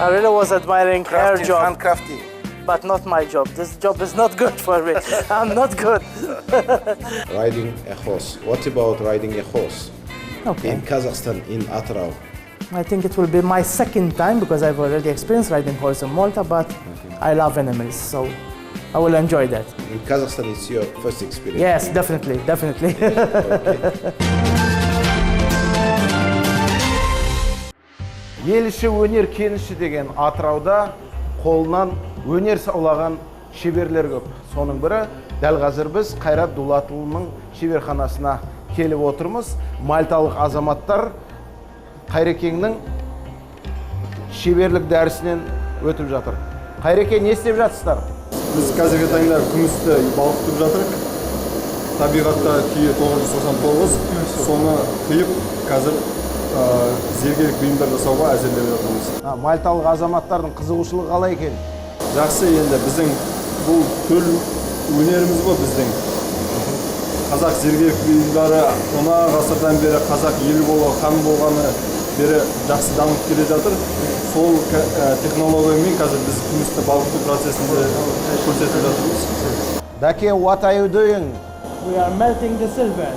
I really was admiring her job. Handcrafting. But not my job. This job is not good for me. I'm not good. Riding a horse. What about riding a horse? Okay. In Kazakhstan, in Atырауда. I think it will be my second time because I've already experienced riding horse in Malta, but I love animals, so I will enjoy that. In Kazakhstan, it's your first experience. Yes, definitely. Ел іші өнер кеніші деген Атырауда қолынан өнер саулаған шеберлер көп. Соның бірі дәл қазір біз Қайрат Дулатұлының шеберханасына келіп отырмыз. Мальталық азаматтар Қайрекеңнің шеберлік дәрісінен өтіп жатыр. Қайреке, не істеп жатсыздар? Біз қазіргі таңда күмісті балқытып жатырық. Табиғатта күйі 999, соны қиып, қазір зергерлік бұйымдар жасауға әзірлеп жатырмыз. Мальталық азаматтардың қызығушылығы қалай екен? Жақсы, енді біздің бұл төл өнеріміз ғой біздің. Қазақ зергерлік бұйымдары 10 ғасырдан бері қазақ елі болған, хан болғаны бері жақсы дамып келе жатыр. Сол технологиямен қазір біз күмісті балқыту процесінде көрсетіп жатырмыз. Dake, what are you doing? We are melting the silver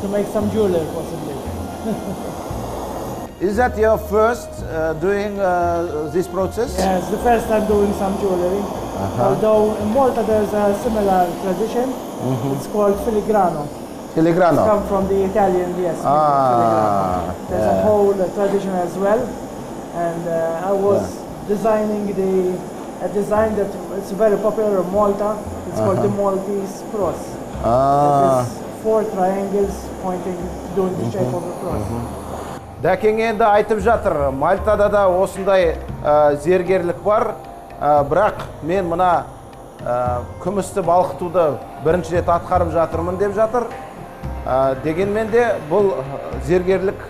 to make some jewelry, possibly. Is that your first doing this process? Yes, the first time doing some jewelry. Although in Malta there's a similar tradition. It's called filigrano. Filigrano. It's come from the Italian, yes. Filigrano. There's a whole tradition as well. And I was designing a design that is very popular in Malta. It's called the Maltese cross. It's 4 triangles pointing, doing the shape of a cross. Дәкең енді айтып жатыр, Мальтада да осындай зергерлік бар, бірақ мен мына күмісті балқытуды бірінші рет атқарып жатырмын деп жатыр. Дегенмен де бұл зергерлік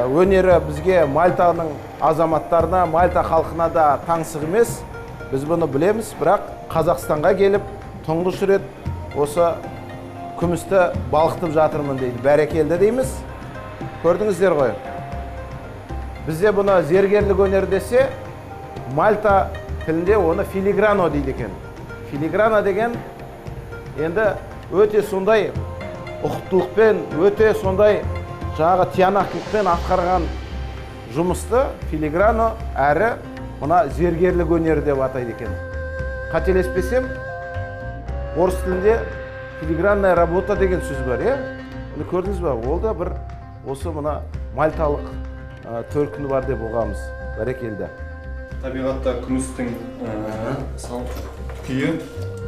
өнері бізге Мальтаның азаматтарына, Мальта халқына да таңсық емес. Біз бұны білеміз, бірақ Қазақстанға келіп, тұңғыш рет осы күмісті балқытып жатырмын дейді. Бәрекелді дейміз. Көрдіңіздер ғой. Бізде бұны зергерлік өнер десе, Мальта тілінде оны филиграно дейді екен. Филиграно деген енді өте сондай ұқыптылықпен, өте сондай жаңағы тиянақтылықпен атқарған жұмысты филиграно әрі мына зергерлік өнер деп атайды екен. Қателеспесем, орыс тілінде филигранная работа деген сөз бар, көрдіңіз ба? Ол да бір осы мына мальталық төркіні бар деп ұғамыз. Бәрекелді. Табиғатта күмістің күйі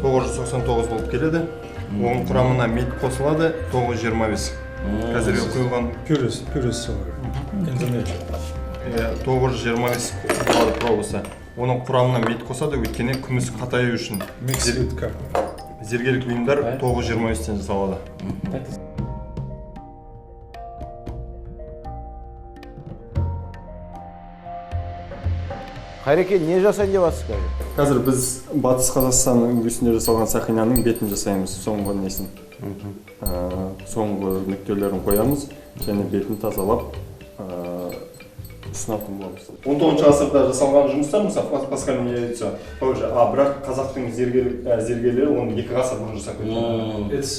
999 болып келеді. Оның құрамына мед қосылады 925. Қазірге құйылған Purest silver in the nature. 925 болады пробасы. Оның құрамына мед қосады, өйткені күміс қатаю үшін. Mixed with copper. Зергерлік бұйымдар 925-тен жасалады. Қайреке, не жасайын деп жатсыз қазір? Қазір біз Батыс Қазақстан үлгісінде жасалған сақинаның бетін жасаймыз, соңғы несін. Соңғы нүктелерін қоямыз және бетін тазалап ұсынатын боламыз. 19 ғасырда жасалған жұмыстар, мысалы паскальный яйцо, бірақ қазақтың зергерлері оны 2 ғасыр бұрын жасап кеткен. It's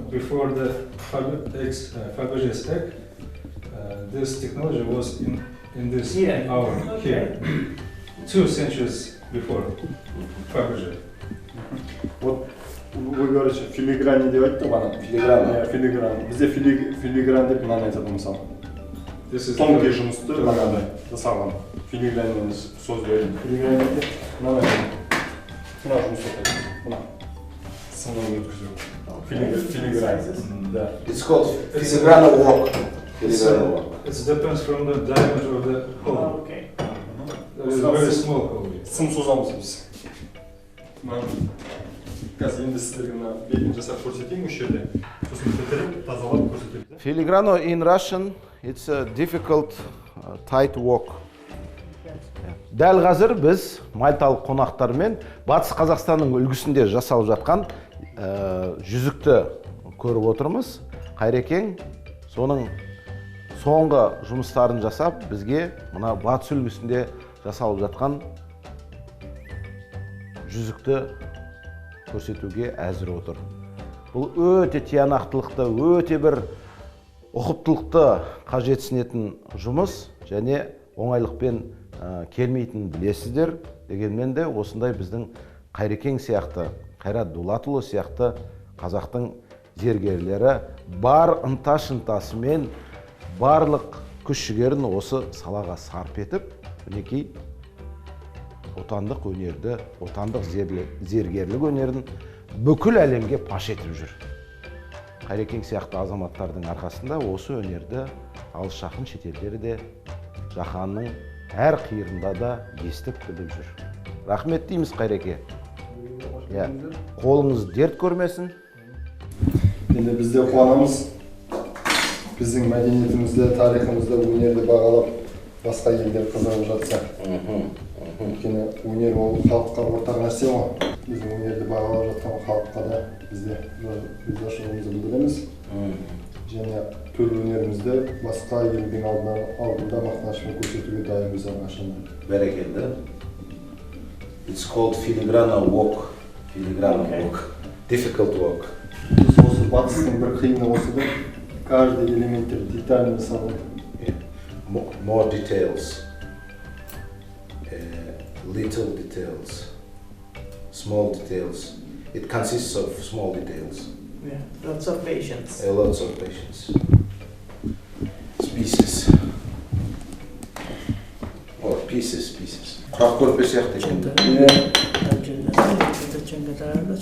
before the Faberge's egg. This technology was in this hour here. 2 centuries before Faberge. Вот вы говорите филиграни деп айтты ғана. Филигран. Бізде филигран деп мынаны айтады мысалы. Тонкий жұмысты мынандай жасалған. Филигранмен сөз береді. Филигран деп мынаны айтады. Мына жұмыс айтады. Мына. Сыннан өткізу. Филигран. Да. It's called filigrano work. It depends from the diameter of the hole. Okay. There is a very small hole. Сым созамыз біз. Қазір енді сіздерге мына бетін жасап көрсетейін осы жерде. Сосын бітіріп, тазалап көрсетейін. Filigrano in Russian, it's a difficult, tight work. Дәл қазір біз мальталық қонақтармен Батыс Қазақстанның үлгісінде жасалып жатқан жүзікті көріп отырмыз. Қайрекең соның соңғы жұмыстарын жасап, бізге мына Батыс үлгісінде жасалып жатқан жүзікті көрсетуге әзір отыр. Бұл өте тиянақтылықты, өте бір ұқыптылықты қажетсінетін жұмыс және оңайлықпен келмейтін білесіздер. Дегенмен де осындай біздің Қайрекең сияқты, Қайрат Дулатұлы сияқты қазақтың зергерлері бар ынта-шынтасымен барлық күш-жігерін осы салаға сарп етіп, мінекей отандық өнерді, отандық зергерлік өнерін бүкіл әлемге паш етіп жүр. Қайрекең сияқты азаматтардың арқасында осы өнерді алыс жақын шетелдері де жаһанның әр қиырында да естіп біліп жүр. Рахмет дейміз Қайреке. Қолыңыз дерт көрмесін. Енді бізде қуанамыз. Біздің мәдениетімізді, тарихымызды, өнерді бағалап басқа елдер қызығып жатса. Өйткені өнер ол халыққа ортақ нәрсе ғой. Біздің өнерді бағалап жатқан халыққа да бізде ризашылығымызды білдіреміз. Және төл өнерімізді басқа елдің алдында мақтанышпен көрсетуге дайынбыз әрқашанда. Бәрекелді. It's called filigrana work. Filigrana work. Difficult work. Осы батыстың бір қиыны осы да, каждый элементтер детально жасалған. More details. Little details. Small details. It consists of small details. Yeah, lots of patience. Lots of patience. Pieces. Or pieces. Құрақ көрпе сияқты екен.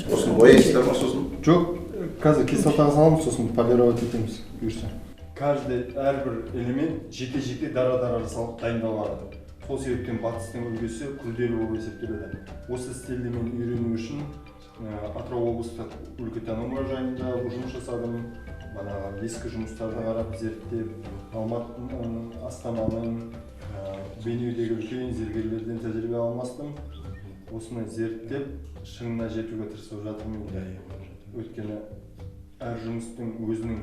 Сосын бояйсыздар ма сосын? Жоқ, қазір кислотаға саламыз, сосын полировать етеміз бұйырса. Каждый әрбір элемент жеке-жеке дара-дара жасалып дайындалады. Сол себептен батыстың үлгісі күрделі болып есептеледі. Осы стильді мен үйрену үшін Атырау облыстық өлкетану мұражайында жұмыс жасадым. Бағанағы ескі жұмыстарды қарап зерттеп, Астананың Бейнеудегі үлкен зергерлерден тәжірибе алмастым. Осыны зерттеп, шыңына жетуге тырысып жатырмын. Өйткені әр жұмыстың өзінің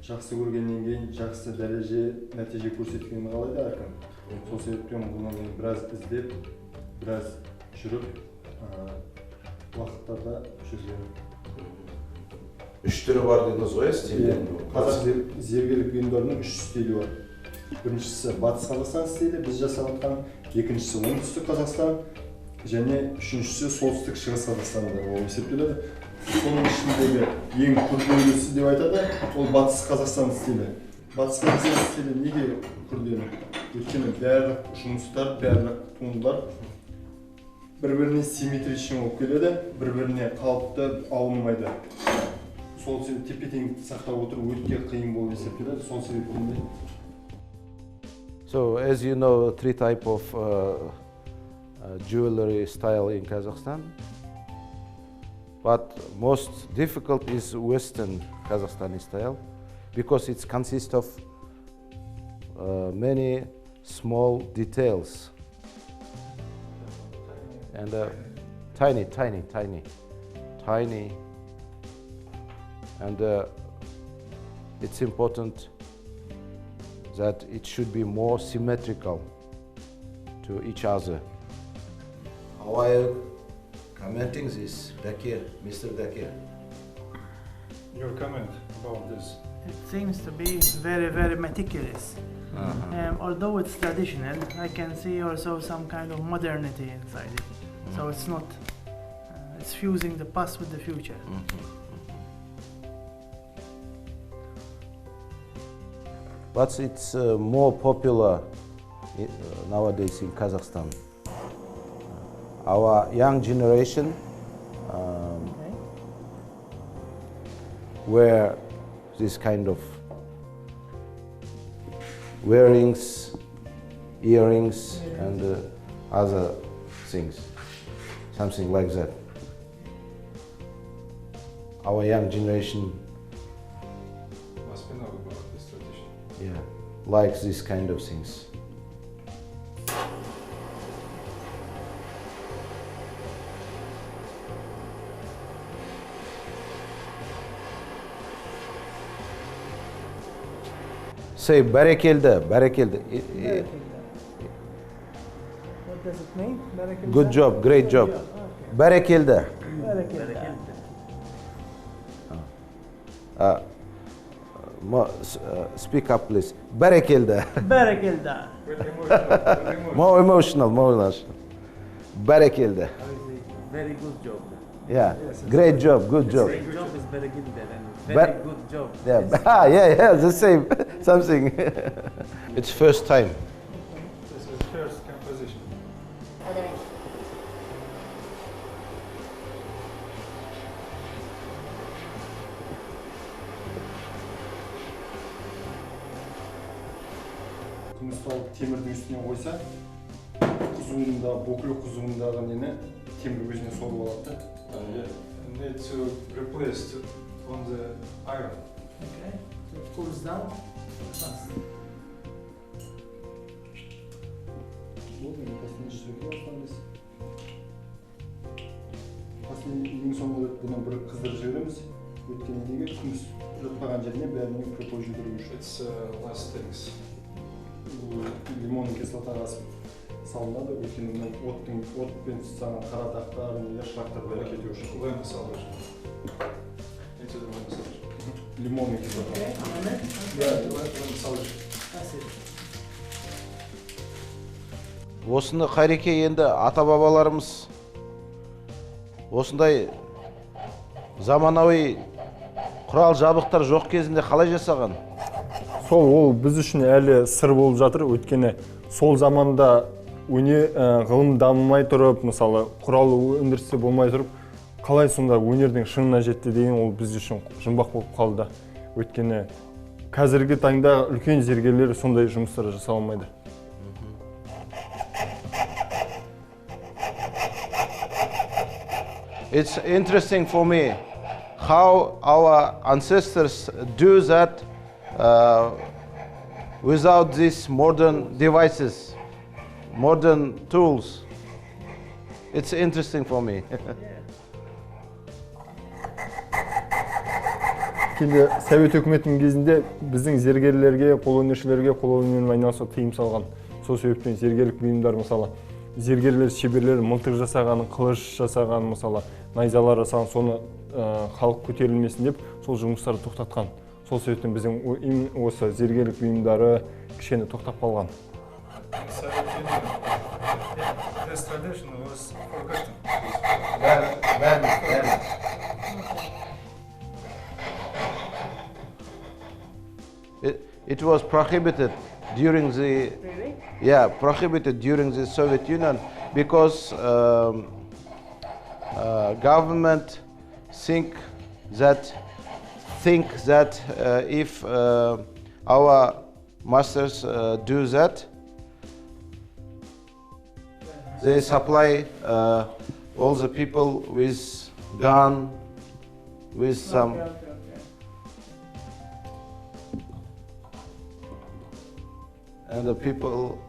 жақсы көргеннен кейін жақсы дәреже, нәтиже көрсеткенін қалайды әркім. Сол себептен бұны мен біраз іздеп, біраз жүріп, уақыттарда жүргенім. Үш түрі бар дедіңіз ғой, стилден? Қазақ зергерлік бұйымдарының 3 стилі бар. Біріншісі Батыс Қазақстан стилі, біз жасап жатқан, екіншісі оңтүстік Қазақстан, және үшіншісі солтүстік шығыс Қазақстанда болып есептеледі. Соның ішіндегі ең күрделісі деп айтады, ол Батыс Қазақстан стилі. Батыс Қазақстан стилі неге күрделі? Өйткені барлық жұмыстар, барлық туындылар бір-біріне симметричный болып келеді, бір-біріне қалыпты алынбайды. Сол себептен тепе-теңдікті сақтап отыру өте қиын болып есептеледі. Сол себептен. So, as you know, 3 types of jewelry style in Kazakhstan. But most difficult is Western Kazakhstani style because it consists of many small details and tiny, and it's important that it should be more symmetrical to each other. How are you commenting this, Dakir, Mr. Dakir? Your comment about this? It seems to be very, very meticulous. Although it's traditional, I can see also some kind of modernity inside it. So it's not, it's fusing the past with the future. But it's more popular nowadays in Kazakhstan. Our young generation wear this kind of earrings, and other things, something like that. Our young generation Must be know about this tradition. likes this kind of things. Say, barakeldi. does it mean? Good job, great job. Бәрекелді. Speak up, please. Бәрекелді. Barakelda. More emotional. Бәрекелді. Very good job. Yeah, great job, good job. Great job is very good and very good job. Yeah, the same, something. It's first time. This is first composition. Күмісті алып темірдің үстіне қойса, қызуында, бүкіл қызуындағы нені темір өзіне сорып алады. Need to replace on the iron. Okay, so it cools down fast. Ең соңғы бұны бір қыздырып жібереміз. Өйткені неге күміс жатпаған жеріне бәріне көпой жүгіру үшін. It's last things. Лимонның кислотасы салынады, өйткені отпен тұтсаған қара дақтар, нелер, шырақтар бәрі кету үшін. Lemon salvage. Into the lemon salvage. Лимонның кислотасы. Lemon salvage. That's it. Осыны Қайреке енді ата-бабаларымыз осындай заманауи құрал жабдықтар жоқ кезінде қалай жасаған? Ол біз үшін әлі сыр болып жатыр, өйткені сол заманда ғылым дамымай тұрып, мысалы құрал өндірісі болмай тұрып, қалай сонда өнердің шыңына жетті деген ол біз үшін жұмбақ болып қалды. Өйткені қазіргі таңда үлкен зергерлер сондай жұмыстар жасай алмайды. It's interesting for me how our ancestors do that without these modern devices, modern tools. It's interesting for me. Кейде Совет өкіметінің кезінде біздің зергерлерге, қолөнершілерге қолөнермен айналысуға тыйым салған. Сол себептен зергерлік бұйымдар, мысалы, зергерлер, шеберлер мылтық жасаған, қылыш жасаған, мысалы, найзалар жасаған, соны халық көтерілмесін деп сол жұмыстарды тоқтатқан. Сол себептен біздің осы зергерлік бұйымдары кішкене тоқтап қалған. This tradition was forgotten. It was prohibited during the prohibited during the Soviet Union because government think that if our masters do that, they supply all the people with gun, with some. And the people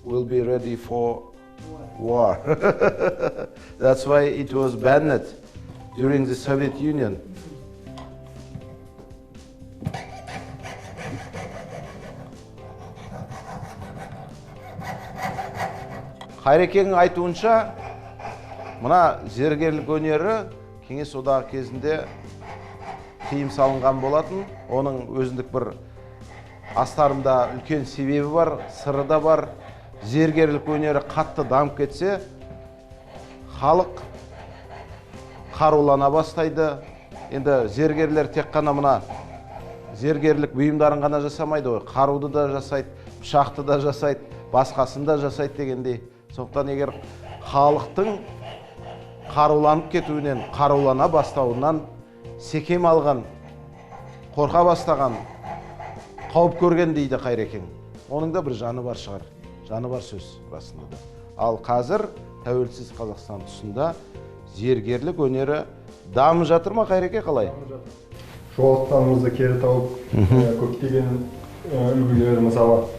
will be ready for war. That's why it was banned during the Soviet Union. Қайрекеңнің айтуынша, мына зергерлік өнері Кеңес одағы кезінде тыйым салынған болатын. Оның өзіндік бір астарында үлкен себебі бар, сыры да бар. Зергерлік өнері қатты дамып кетсе, халық қарулана бастайды. Енді зергерлер тек қана мына зергерлік бұйымдарын ғана жасамайды ғой, қаруды да жасайды, пышақты да жасайды, басқасын да жасайды дегендей. Сондықтан егер халықтың қаруланып кетуінен, қарулана бастауынан секем алған, қорқа бастаған, қауіп көрген дейді Қайрекең. Оның да бір жаны бар шығар. Жаны бар сөз расында да. Ал қазір тәуелсіз Қазақстан тұсында зергерлік өнері дамып жатыр ма Қайреке, қалай? Жоғалтқанымызды кері тауып, көптеген үлгілер, мысалы,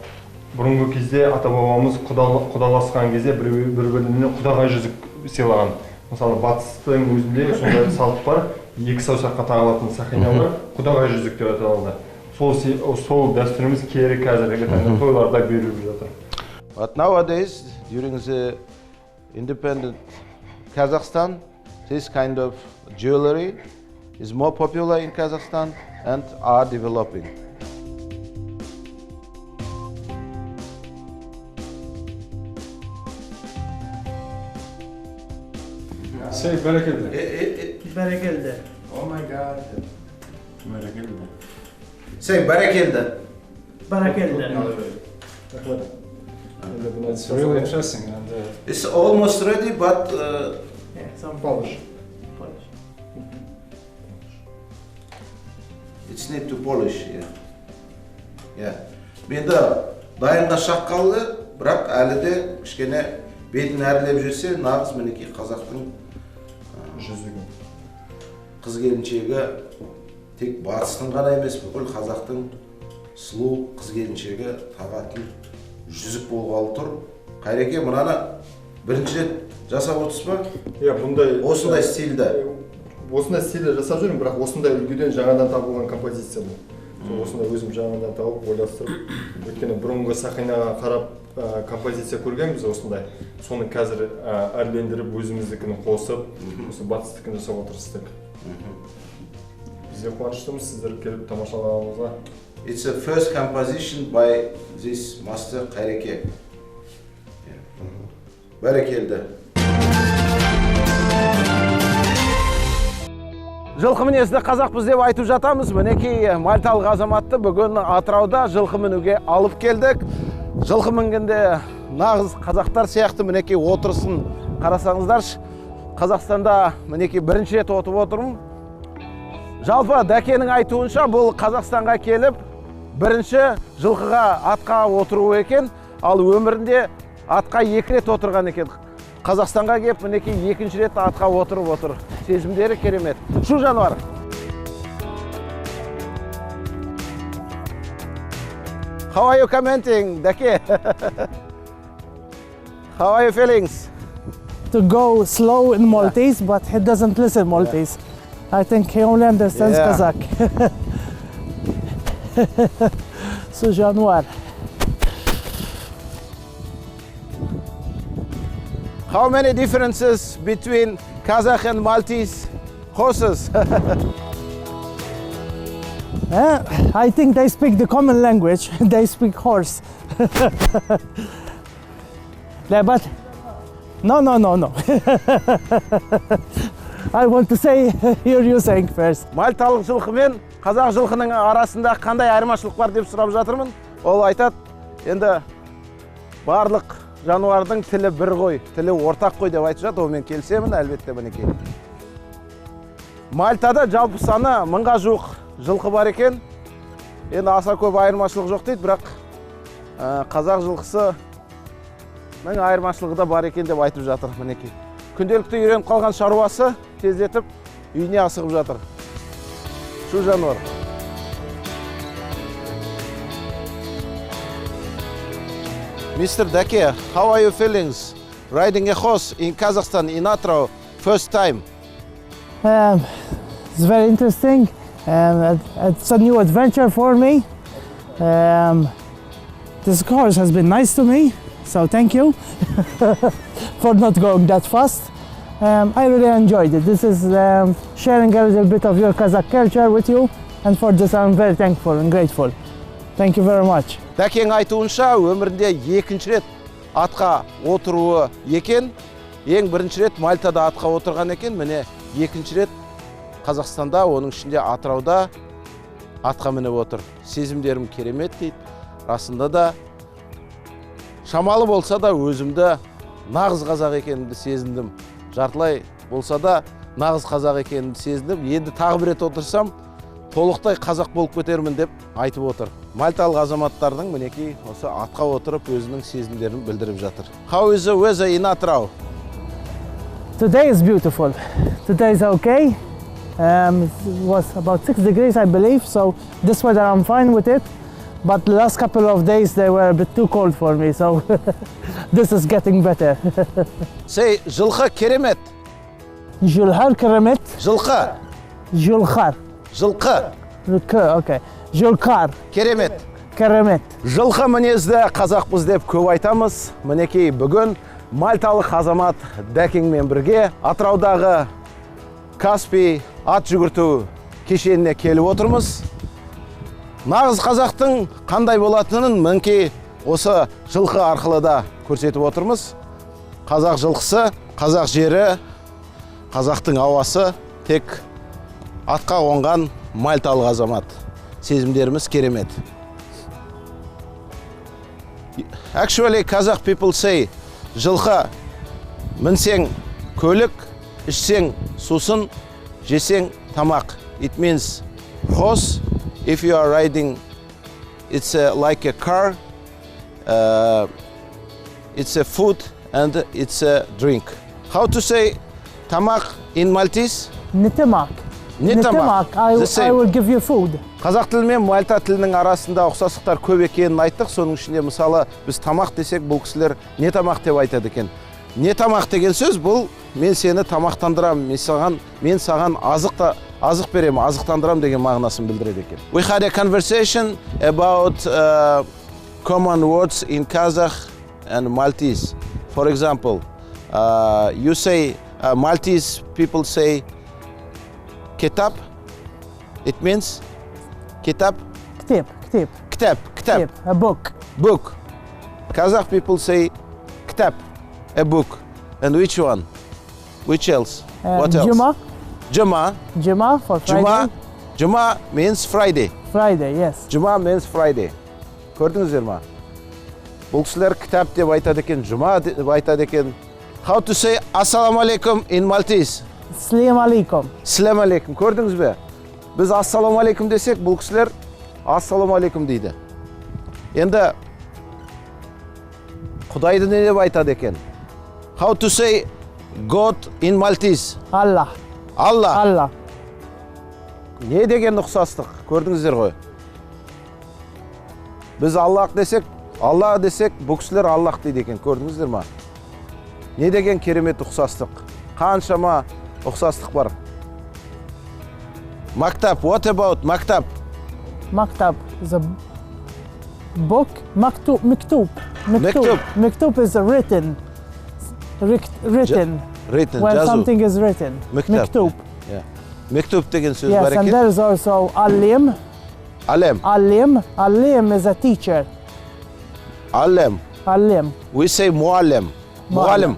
бұрынғы кезде ата-бабамыз құдаласқан кезде бір-біріне құдағай жүзік сыйлаған. Мысалы, Батыстың өзінде сондай салт бар, екі саусаққа тағылатын сақиналар құдағай жүзік деп аталады. Сол дәстүріміз кері қазіргі таңда тойларда беріліп жатыр. But nowadays, during the independent Kazakhstan, this kind of jewelry is more popular in Kazakhstan and are developing. Say Barakallah. Barakallah. Oh my God. Say Barakallah. Barakallah. It's really interesting and It's almost ready, but Yeah, some polish. polish. it's need to polish. Yeah. Менде дайынға шаққалы, бірақ әлі де кішкене бетін әрлеп жүрсе, нағыз мінекей қазақтың жүзігі. қыз келіншегі тек батыстың ғана емес, бүкіл қазақтың сұлу қыз келіншегі тағатын жүзік болғалы тұр. Қайреке, мынаны бірінші рет жасап отырсыз ба? Иә, бұндай Осындай стильді. Осындай стильді жасап жүрмін, бірақ осындай үлгіден жаңадан табылған композиция бұл. Осындай өзім жаңадан тауып, ойластырып, өйткені бұрынғы сақинаға қарап композиция көргенбіз осындай. Соны қазір әрлендіріп, өзіміздікini қосып, осы батыстікini жасауға тырыстық. Бізде қуаныштымыз сіздер келіп тамашалағаныңызға. It's a first composition by this master Қайреке. Бәрекелді. Жылқы мінезді қазақпыз деп айтып жатамыз. Мінекей мальталық азаматты бүгін Атырауда жылқы мінуге алып келдік. Жылқы мінгенде нағыз қазақтар сияқты мінекей отырысын қарасаңыздаршы. Қазақстанда мінекей бірінші рет отып отырмын. Жалпы Дәкенің айтуынша бұл Қазақстанға келіп бірінші жылқыға атқа отыру екен, ал өмірінде атқа 2 рет отырған екен. Қазақстанға келіп мінекей 2-ші рет атқа отырып отыр. Сезімдері керемет. Шу жануар. How are you commenting, Dake? How are you feelings? To go slow in Maltese, but he doesn't listen Maltese. I think he only understands Kazakh. So januar. How many differences between Kazakh and Maltese horses? I think they speak the common language. They speak horse. Yeah, but no. I want to say, hear you saying first. Мальталық жылқы мен қазақ жылқының арасында қандай айырмашылық бар деп сұрап жатырмын. Ол айтады, енді барлық жануардың тілі бір ғой, тілі ортақ қой деп айтып жатыр. Мен келісемін, әлбетте мінекей. Мальтада жалпы саны 1000-ға жуық жылқы бар екен. Енді аса көп айырмашылық жоқ дейді, бірақ қазақ жылқысының айырмашылығы да бар екен деп айтып жатыр мінекей. Күнделікті үйреніп қалған шаруасы тездетіп үйіне асығып жатыр. Шу жануар. Mr. Dake, how are you feeling riding a horse in Kazakhstan, in Atyrau, first time? It's very interesting. It's a new adventure for me. This horse has been nice to me, so thank you for not going that fast. I really enjoyed it. This is sharing a little bit of your Kazakh culture with you, and for this I'm very thankful and grateful. Thank you very much. Дәкең айтуынша өмірінде 2-ші рет атқа отыруы екен. Ең бірінші рет Мальтада атқа отырған екен. Міне 2-ші рет Қазақстанда, оның ішінде Атырауда атқа мініп отыр. Сезімдерім керемет дейді. Расында да шамалы болса да өзімді нағыз қазақ екенімді сезіндім. Жартылай болса да нағыз қазақ екенімді сезіндім. Енді тағы бір рет отырсам, толықтай қазақ болып кетермін деп айтып отыр. Мальталық азаматтардың мінекей осы атқа отырып өзінің сезімдерін білдіріп жатыр. How is the weather in Atyrau? Today is beautiful. Today is okay. It was about 6 degrees, I believe, so this weather I'm fine with it. But the last couple of days they were a bit too cold for me, so this is getting better. Say, жылқы керемет. Julhar keremet. Жылқы. Julhar. Жылқы. Okay. Julkar. Керемет. Керемет. Жылқы мінезді қазақпыз деп көп айтамыз. Мінекей бүгін мальталық азамат Дәкеңмен бірге Атыраудағы Каспий ат жүгірту кешеніне келіп отырмыз. Нағыз қазақтың қандай болатынын мінекей осы жылқы арқылы да көрсетіп отырмыз. Қазақ жылқысы, қазақ жері, қазақтың ауасы тек атқа қонған мальталық азамат. Сезімдеріміз керемет. Actually, Kazakh people say, жылқы мінсең көлік, ішсең сусын, жесең тамақ. It means horse. If you are riding, it's like a car. It's a food and it's a drink. How to say тамақ in Maltese? Nitamak. Nitamak. I will give you food. Қазақ тілі мен мальта тілінің арасында ұқсастықтар көп екенін айттық. Соның ішінде мысалы біз тамақ десек, бұл кісілер не тамақ деп айтады екен. Не тамақ деген сөз бұл мен сені тамақтандырам, мен саған азық берем, азықтандырам деген мағынасын білдіреді екен. We had a conversation about common words in Kazakh and Maltese. For example, you say Maltese people say kitap. It means kitap. Kitap. A book. Book. Kazakh people say kitap, a book. And which one? Which else? What else? Juma for Friday. Juma means Friday. Friday, yes. Juma means Friday. Көрдіңіздер ма? Бұл кісілер кітап деп айтады екен, Juma деп айтады екен. How to say Assalamu alaikum in Maltese? Assalamu alaikum. Assalamu alaikum. Көрдіңіз бе? Біз Assalamu alaikum десек, бұл кісілер Assalamu alaikum дейді. Енді Құдайды не деп айтады екен? How to say God in Maltese? Allah. Allah. Не деген ұқсастық? Көрдіңіздер ғой. Біз Аллах десек, бұл кісілер Аллах дейді екен. Көрдіңіздер ма? Не деген керемет ұқсастық? Қаншама ұқсастық бар. Мактаб. What about Мактаб? Maktab is a book. Miktub. Miktub is written. Written. When жазу. something is written. Miktub. Мектуб деген сөз Yes, бар and екен. there is also alim. Алем. Alim is a teacher. Алем. We say muallim. Muallim.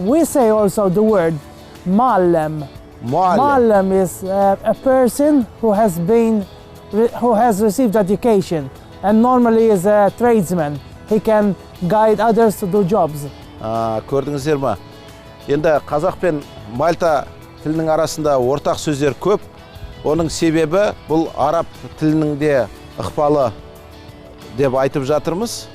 We say also the word muallim. Muallim is a person who has received education and normally is a tradesman. He can guide others to do jobs. Көрдіңіздер ма? Енді қазақ пен мальта тілінің арасында ортақ сөздер көп. Оның себебі бұл араб тілінің де ықпалы деп айтып жатырмыз.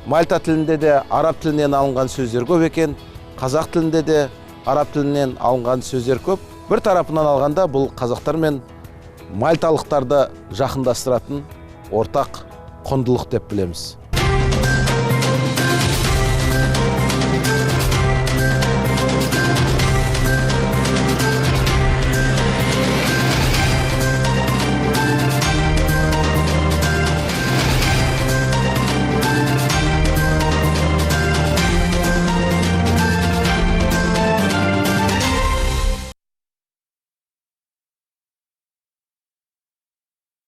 Мальта тілінде де араб тілінен алынған сөздер көп екен. Қазақ тілінде де араб тілінен алынған сөздер көп. Бір тарапынан алғанда бұл қазақтар мен мальталықтарды жақындастыратын ортақ құндылық деп білеміз.